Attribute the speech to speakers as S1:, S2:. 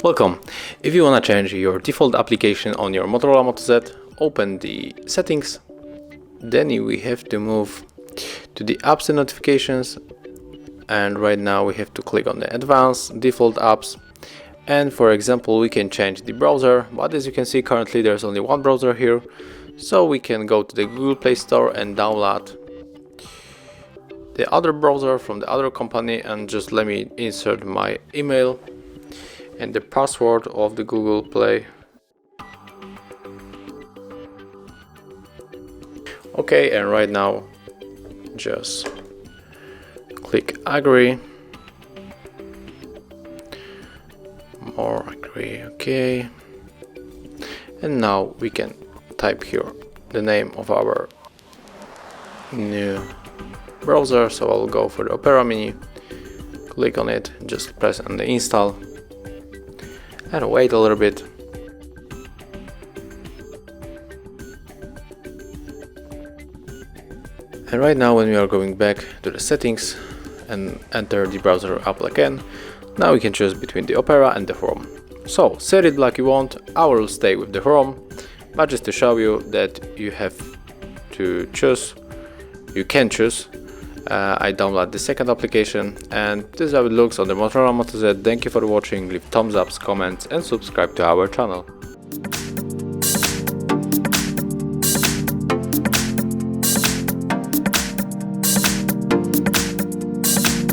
S1: Welcome. If you want to change your default application on your Motorola Moto Z, open the settings. Then we have to move to the apps and notifications. And right now we have to click on the advanced default apps. And for example, we can change the browser, but as you can see currently there's only one browser here. So we can go to the Google Play Store and download the other browser from the other company, and just let me insert my email and the password of the Google Play. Okay, and right now just click agree, more agree, okay, and now we can type here the name of our new browser. So I'll go for the Opera Mini, click on it, just press on the install and wait a little bit. And right now when we are going back to the settings and enter the browser app again, now we can choose between the Opera and the Chrome. So set it like you want. I will stay with the Chrome, but just to show you that you have to choose, you can choose. I download the second application, and this is how it looks on the Motorola Moto Z. Thank you for watching, leave thumbs up, comments and subscribe to our channel.